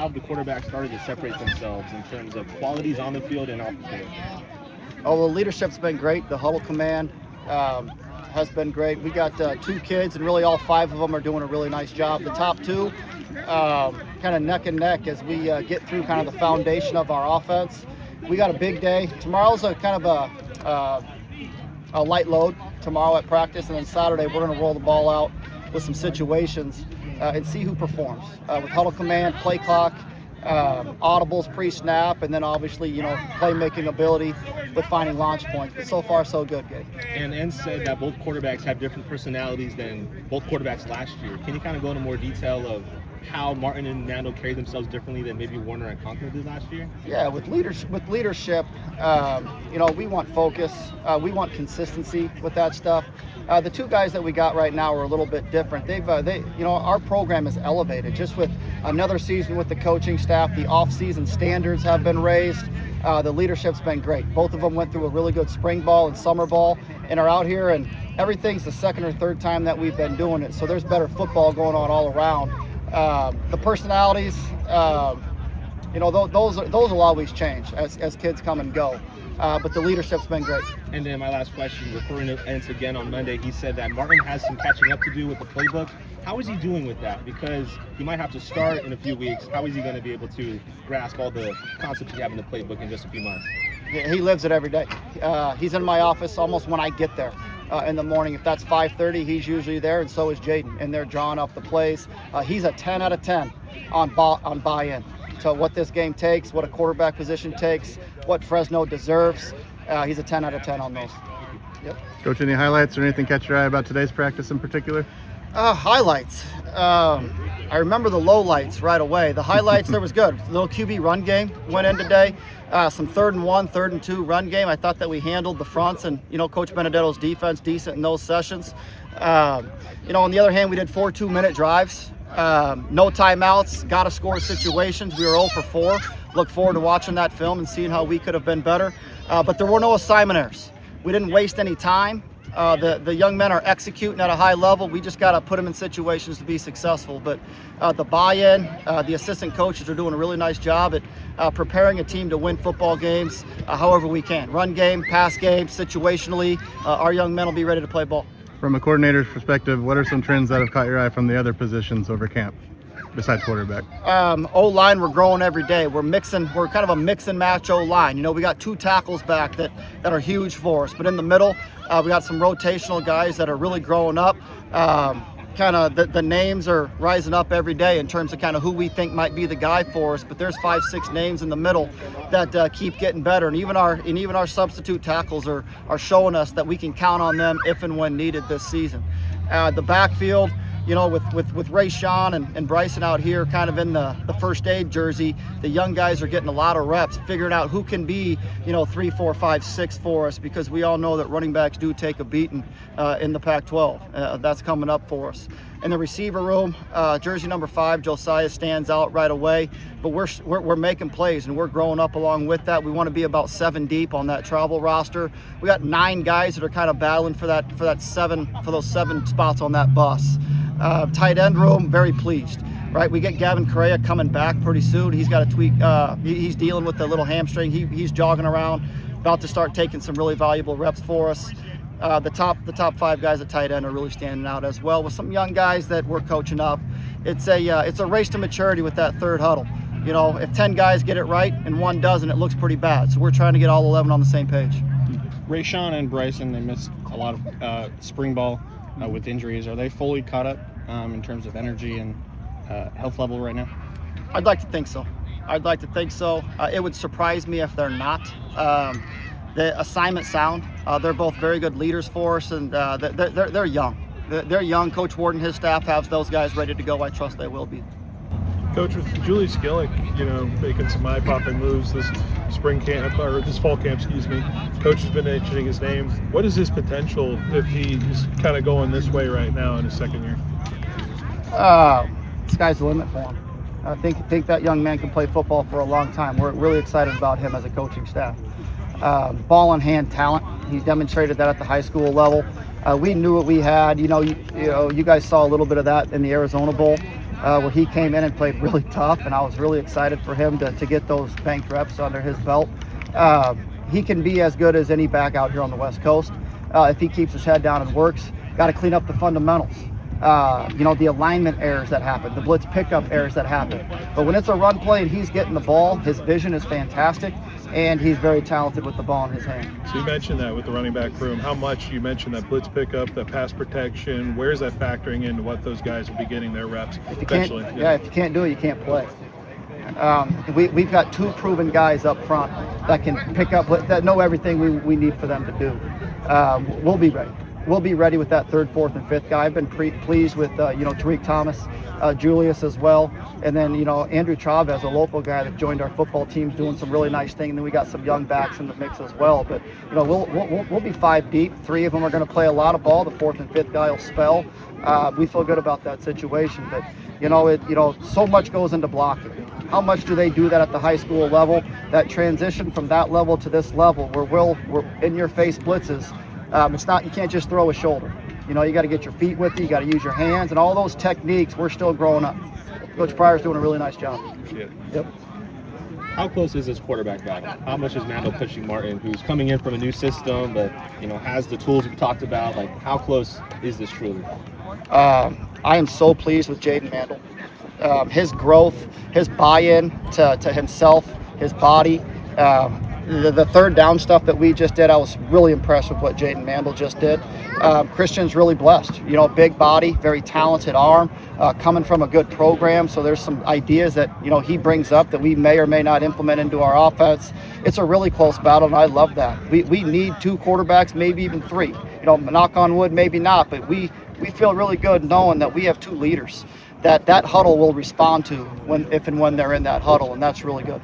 how have the quarterbacks started to separate themselves in terms of qualities on the field and off the field? Oh, the leadership's been great. The huddle command has been great. We got 2 kids, and really all 5 of them are doing a really nice job. The top 2, kind of neck and neck as we get through kind of the foundation of our offense. We got a big day. Tomorrow's a kind of a light load tomorrow at practice, and then Saturday we're going to roll the ball out with some situations and see who performs with huddle command, play clock, audibles pre-snap, and then obviously, playmaking ability with finding launch points. But so far, so good, Gabe. And said that both quarterbacks have different personalities than both quarterbacks last year. Can you kind of go into more detail of how Martin and Nando carry themselves differently than maybe Warner and Conklin did last year? Yeah, with leadership, we want focus. We want consistency with that stuff. The 2 guys that we got right now are a little bit different. Our program is elevated just with another season with the coaching staff. The off-season standards have been raised. The leadership's been great. Both of them went through a really good spring ball and summer ball and are out here, and everything's the 2nd or 3rd time that we've been doing it. So there's better football going on all around. The personalities, those will always change as kids come and go. But the leadership's been great. And then my last question, referring to Entz again on Monday, he said that Martin has some catching up to do with the playbook. How is he doing with that? Because he might have to start in a few weeks. How is he going to be able to grasp all the concepts you have in the playbook in just a few months? Yeah, he lives it every day. He's in my office almost when I get there in the morning. If that's 5:30, he's usually there, and so is Jaden. And they're drawing up the plays. He's a 10 out of 10 on buy-in to what this game takes, what a quarterback position takes, what Fresno deserves. He's a 10 out of 10 on those. Yep. Coach, any highlights or anything catch your eye about today's practice in particular? Highlights. I remember the lowlights right away. The highlights, there was good. Little QB run game went in today. Some 3rd and 1, 3rd and 2 run game. I thought that we handled the fronts and, Coach Benedetto's defense decent in those sessions. On the other hand, we did 4 2-minute drives. No timeouts, got to score situations. We were 0 for 4. Look forward to watching that film and seeing how we could have been better. But there were no assignment errors. We didn't waste any time. The young men are executing at a high level. We just got to put them in situations to be successful. But the buy-in, the assistant coaches are doing a really nice job at preparing a team to win football games however we can. Run game, pass game, situationally. Our young men will be ready to play ball. From a coordinator's perspective, what are some trends that have caught your eye from the other positions over camp, besides quarterback? O-line, we're growing every day. We're kind of a mix and match O-line. We got 2 tackles back that are huge for us. But in the middle, we got some rotational guys that are really growing up. Kind of the names are rising up every day in terms of kind of who we think might be the guy for us. But there's 5, 6 names in the middle that keep getting better. And even our substitute tackles are showing us that we can count on them if and when needed this season. The backfield, with Ray Sean and Bryson out here kind of in the first aid jersey, the young guys are getting a lot of reps, figuring out who can be, 3, 4, 5, 6 for us, because we all know that running backs do take a beating in the Pac-12. That's coming up for us. In the receiver room, jersey number 5, Josiah, stands out right away, but we're making plays and we're growing up along with that. We want to be about 7 deep on that travel roster. We got 9 guys that are kind of battling for those 7 spots on that bus. Tight end room, very pleased. Right, we get Gavin Correa coming back pretty soon. He's got a tweak. He's dealing with a little hamstring. He's jogging around, about to start taking some really valuable reps for us. The top 5 guys at tight end are really standing out as well, with some young guys that we're coaching up. It's a race to maturity with that 3rd huddle. If 10 guys get it right and 1 doesn't, it looks pretty bad. So we're trying to get all 11 on the same page. Ray Sean and Bryson, they missed a lot of spring ball with injuries. Are they fully caught up in terms of energy and health level right now? I'd like to think so. It would surprise me if they're not. The assignment sound. They're both very good leaders for us, and they're young. They're young. Coach Ward and his staff have those guys ready to go. I trust they will be. Coach, with Julie Skillick, making some eye-popping moves this fall camp, Coach has been mentioning his name. What is his potential if he's kind of going this way right now in his 2nd year? Sky's the limit for him. I think that young man can play football for a long time. We're really excited about him as a coaching staff. Ball in hand talent. He demonstrated that at the high school level. We knew what we had. You guys saw a little bit of that in the Arizona Bowl. where he came in and played really tough, and I was really excited for him to get those banked reps under his belt. He can be as good as any back out here on the West Coast if he keeps his head down and works. Got to clean up the fundamentals. The alignment errors that happen, the blitz pickup errors that happen. But when it's a run play and he's getting the ball, his vision is fantastic, and he's very talented with the ball in his hand. So you mentioned that with the running back room. How much you mentioned that blitz pickup, that pass protection, where is that factoring into what those guys will be getting their reps eventually? If you can't do it, you can't play. We've got 2 proven guys up front that can pick up, that know everything we need for them to do. We'll be ready. We'll be ready with that 3rd, 4th, and 5th guy. I've been pleased with Tariq Thomas, Julius as well, and then Andrew Chavez, a local guy that joined our football team, doing some really nice things. And then we got some young backs in the mix as well. But we'll be 5 deep. 3 of them are going to play a lot of ball. The 4th and 5th guy will spell. We feel good about that situation. But so much goes into blocking. How much do they do that at the high school level? That transition from that level to this level, where we're in your face blitzes. It's not, you can't just throw a shoulder. You got to get your feet with you. You got to use your hands, and all those techniques. We're still growing up. Coach Pryor's doing a really nice job. Yeah. Yep. How close is this quarterback battle? How much is Mandel pushing Martin, who's coming in from a new system, but has the tools we've talked about? Like, how close is this truly? I am so pleased with Jaden Mandel. His growth, his buy-in to himself, his body. The 3rd down stuff that we just did, I was really impressed with what Jaden Mandel just did. Christian's really blessed. Big body, very talented arm, coming from a good program. So there's some ideas that he brings up that we may or may not implement into our offense. It's a really close battle, and I love that. We need 2 quarterbacks, maybe even 3. Knock on wood, maybe not, but we feel really good knowing that we have 2 leaders that huddle will respond to if and when they're in that huddle, and that's really good.